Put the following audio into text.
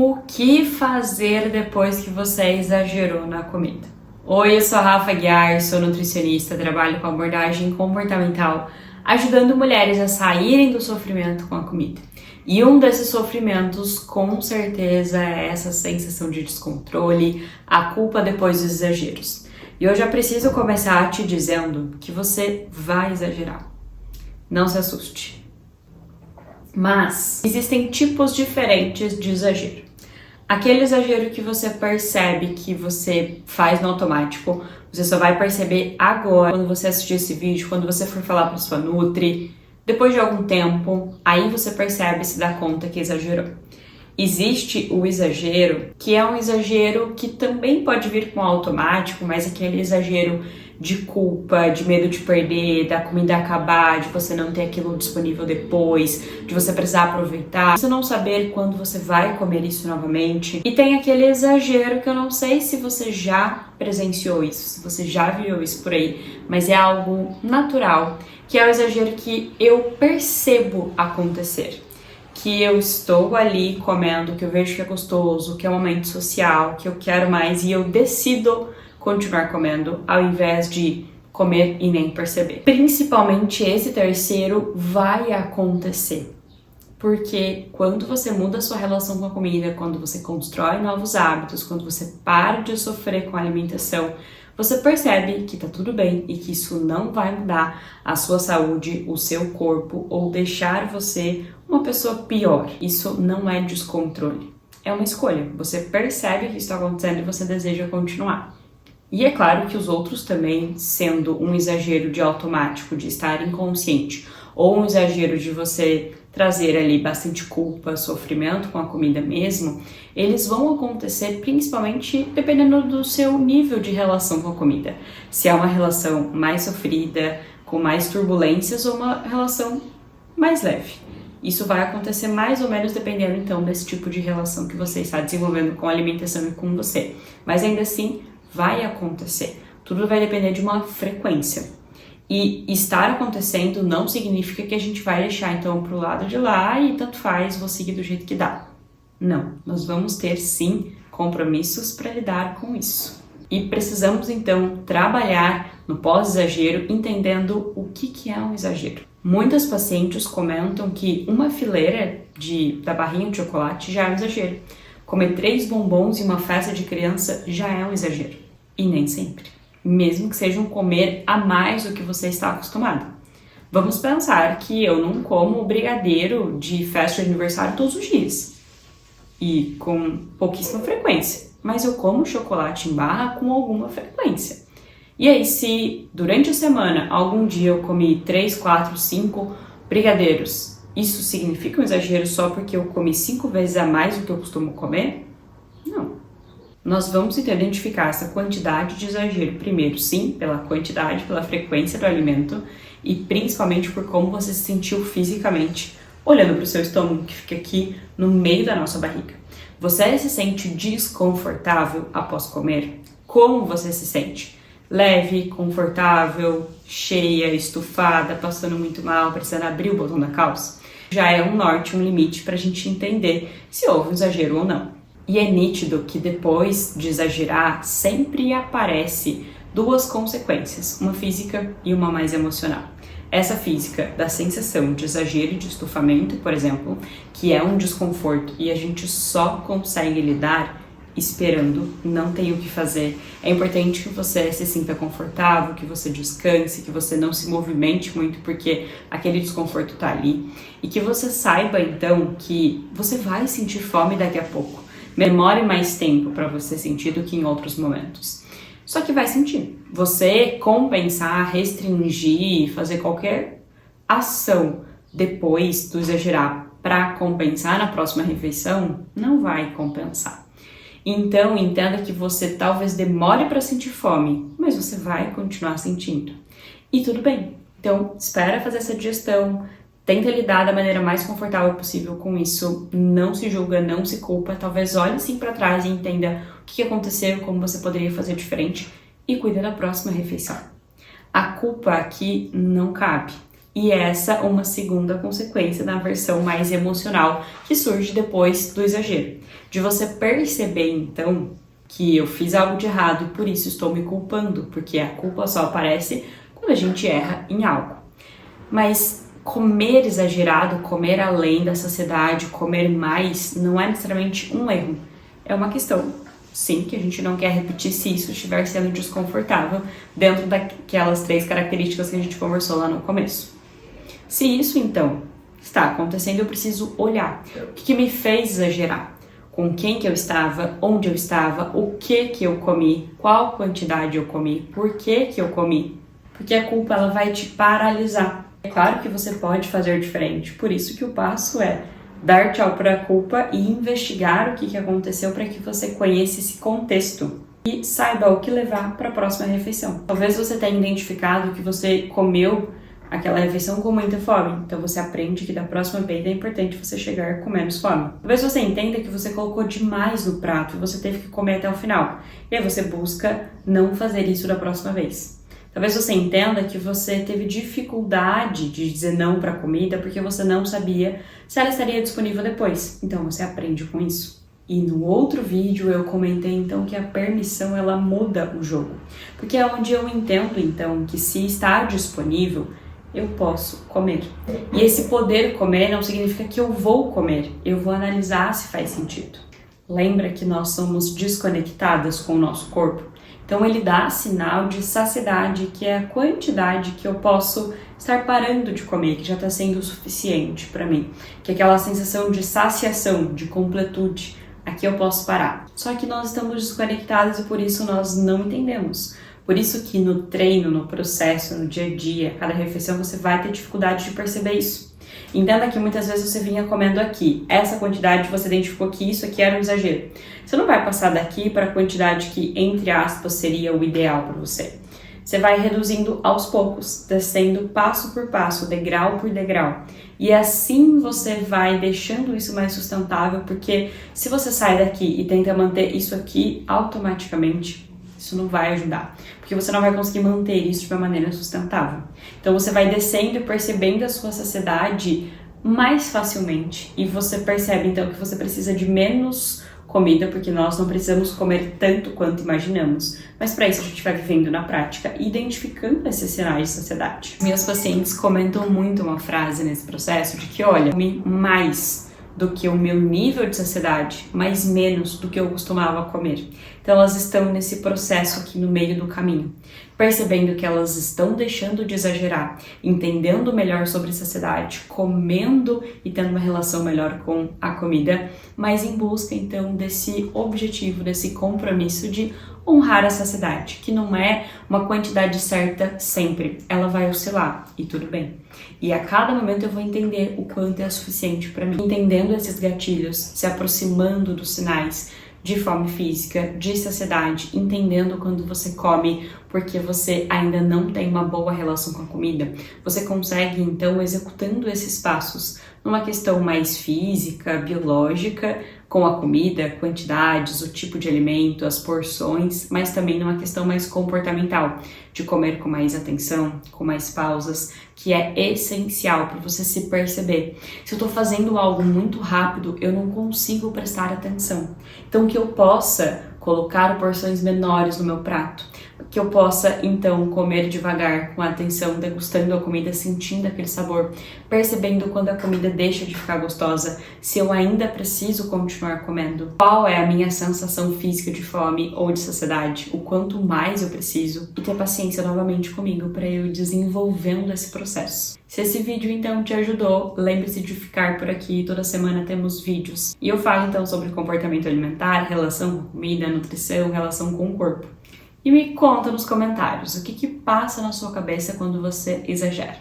O que fazer depois que você exagerou na comida? Oi, eu sou a Rafa Guiar, sou nutricionista, trabalho com abordagem comportamental, ajudando mulheres a saírem do sofrimento com a comida. E um desses sofrimentos, com certeza, é essa sensação de descontrole, a culpa depois dos exageros. E hoje eu preciso começar te dizendo que você vai exagerar. Não se assuste. Mas existem tipos diferentes de exagero. Aquele exagero que você percebe que você faz no automático, você só vai perceber agora, quando você assistir esse vídeo, quando você for falar para sua nutri, depois de algum tempo, aí você percebe e se dá conta que exagerou. Existe o exagero, que é um exagero que também pode vir com automático, mas aquele exagero de culpa, de medo de perder, da comida acabar, de você não ter aquilo disponível depois, de você precisar aproveitar, de você não saber quando você vai comer isso novamente. E tem aquele exagero que eu não sei se você já presenciou isso, se você já viu isso por aí, mas é algo natural, que é o exagero que eu percebo acontecer. Que eu estou ali comendo, que eu vejo que é gostoso, que é um momento social, que eu quero mais e eu decido continuar comendo ao invés de comer e nem perceber. Principalmente esse terceiro vai acontecer, porque quando você muda a sua relação com a comida, quando você constrói novos hábitos, quando você para de sofrer com a alimentação, você percebe que tá tudo bem e que isso não vai mudar a sua saúde, o seu corpo ou deixar você uma pessoa pior. Isso não é descontrole, é uma escolha. Você percebe que isso está acontecendo e você deseja continuar. E é claro que os outros também, sendo um exagero de automático, de estar inconsciente, ou um exagero de você trazer ali bastante culpa, sofrimento com a comida mesmo, eles vão acontecer principalmente dependendo do seu nível de relação com a comida. Se é uma relação mais sofrida, com mais turbulências, ou uma relação mais leve. Isso vai acontecer mais ou menos dependendo então desse tipo de relação que você está desenvolvendo com a alimentação e com você. Mas ainda assim, vai acontecer. Tudo vai depender de uma frequência. E estar acontecendo não significa que a gente vai deixar então pro lado de lá e tanto faz, vou seguir do jeito que dá. Não, nós vamos ter sim compromissos para lidar com isso. E precisamos então trabalhar no pós-exagero entendendo o que é um exagero. Muitas pacientes comentam que uma fileira da barrinha de chocolate já é um exagero. Comer 3 bombons em uma festa de criança já é um exagero. E nem sempre. Mesmo que seja um comer a mais do que você está acostumado. Vamos pensar que eu não como brigadeiro de festa de aniversário todos os dias. E com pouquíssima frequência. Mas eu como chocolate em barra com alguma frequência. E aí, se durante a semana, algum dia eu comi 3, 4, 5 brigadeiros, isso significa um exagero só porque eu comi 5 vezes a mais do que eu costumo comer? Não. Nós vamos identificar essa quantidade de exagero primeiro, sim, pela quantidade, pela frequência do alimento e principalmente por como você se sentiu fisicamente olhando para o seu estômago, que fica aqui no meio da nossa barriga. Você se sente desconfortável após comer? Como você se sente? Leve, confortável, cheia, estufada, passando muito mal, precisando abrir o botão da calça? Já é um norte, um limite para a gente entender se houve um exagero ou não. E é nítido que depois de exagerar, sempre aparece 2 consequências, uma física e uma mais emocional. Essa física da sensação de exagero e de estufamento, por exemplo, que é um desconforto e a gente só consegue lidar esperando, não tem o que fazer. É importante que você se sinta confortável, que você descanse, que você não se movimente muito porque aquele desconforto tá ali. E que você saiba então que você vai sentir fome daqui a pouco. Demore mais tempo para você sentir do que em outros momentos. Só que vai sentir. Você compensar, restringir, fazer qualquer ação depois do exagerar para compensar na próxima refeição, não vai compensar. Então, entenda que você talvez demore para sentir fome, mas você vai continuar sentindo. E tudo bem. Então, espera fazer essa digestão, tenta lidar da maneira mais confortável possível com isso, não se julga, não se culpa, talvez olhe sim para trás e entenda o que aconteceu, como você poderia fazer diferente e cuida da próxima refeição. A culpa aqui não cabe. E essa uma segunda consequência na versão mais emocional que surge depois do exagero. De você perceber, então, que eu fiz algo de errado e por isso estou me culpando, porque a culpa só aparece quando a gente erra em algo. Mas comer exagerado, comer além da saciedade, comer mais, não é necessariamente um erro. É uma questão, sim, que a gente não quer repetir se isso estiver sendo desconfortável dentro daquelas 3 características que a gente conversou lá no começo. Se isso, então, está acontecendo, eu preciso olhar. O que me fez exagerar? Com quem que eu estava? Onde eu estava? O que eu comi? Qual quantidade eu comi? Por que eu comi? Porque a culpa ela vai te paralisar. É claro que você pode fazer diferente. Por isso que o passo é dar tchau para a culpa e investigar o que aconteceu para que você conheça esse contexto e saiba o que levar para a próxima refeição. Talvez você tenha identificado que você comeu aquela refeição com muita fome. Então você aprende que da próxima vez é importante você chegar com menos fome. Talvez você entenda que você colocou demais no prato e você teve que comer até o final. E aí você busca não fazer isso da próxima vez. Talvez você entenda que você teve dificuldade de dizer não para a comida porque você não sabia se ela estaria disponível depois. Então você aprende com isso. E no outro vídeo eu comentei então que a permissão ela muda o jogo. Porque é onde eu entendo então que se está disponível, eu posso comer. E esse poder comer não significa que eu vou comer. Eu vou analisar se faz sentido. Lembra que nós somos desconectadas com o nosso corpo? Então ele dá sinal de saciedade, que é a quantidade que eu posso estar parando de comer, que já está sendo o suficiente para mim. Que é aquela sensação de saciação, de completude. Aqui eu posso parar. Só que nós estamos desconectados e por isso nós não entendemos. Por isso que no treino, no processo, no dia a dia, cada refeição você vai ter dificuldade de perceber isso. Entenda que muitas vezes você vinha comendo aqui, essa quantidade você identificou que isso aqui era um exagero. Você não vai passar daqui para a quantidade que, entre aspas, seria o ideal para você. Você vai reduzindo aos poucos, descendo passo por passo, degrau por degrau. E assim você vai deixando isso mais sustentável, porque se você sai daqui e tenta manter isso aqui, automaticamente isso não vai ajudar, porque você não vai conseguir manter isso de uma maneira sustentável. Então você vai descendo e percebendo a sua saciedade mais facilmente. E você percebe então que você precisa de menos comida, porque nós não precisamos comer tanto quanto imaginamos. Mas para isso a gente vai vivendo na prática, identificando esses sinais de saciedade. Meus pacientes comentam muito uma frase nesse processo de que, olha, comi mais do que o meu nível de saciedade, mas menos do que eu costumava comer. Então elas estão nesse processo aqui no meio do caminho, percebendo que elas estão deixando de exagerar, entendendo melhor sobre saciedade, comendo e tendo uma relação melhor com a comida, mas em busca então desse objetivo, desse compromisso de honrar a saciedade, que não é uma quantidade certa sempre, ela vai oscilar e tudo bem. E a cada momento eu vou entender o quanto é suficiente para mim, entendendo esses gatilhos, se aproximando dos sinais de fome física, de saciedade, entendendo quando você come porque você ainda não tem uma boa relação com a comida. Você consegue então, executando esses passos numa questão mais física, biológica, com a comida, quantidades, o tipo de alimento, as porções, mas também numa questão mais comportamental, de comer com mais atenção, com mais pausas, que é essencial para você se perceber. Se eu estou fazendo algo muito rápido, eu não consigo prestar atenção. Então que eu possa colocar porções menores no meu prato, que eu possa então comer devagar, com atenção, degustando a comida, sentindo aquele sabor, percebendo quando a comida deixa de ficar gostosa, se eu ainda preciso continuar comendo, qual é a minha sensação física de fome ou de saciedade, o quanto mais eu preciso, e ter paciência novamente comigo para eu ir desenvolvendo esse processo. Se esse vídeo então te ajudou, lembre-se de ficar por aqui, toda semana temos vídeos. E eu falo então sobre comportamento alimentar, relação com comida, nutrição, relação com o corpo. E me conta nos comentários o que passa na sua cabeça quando você exagera.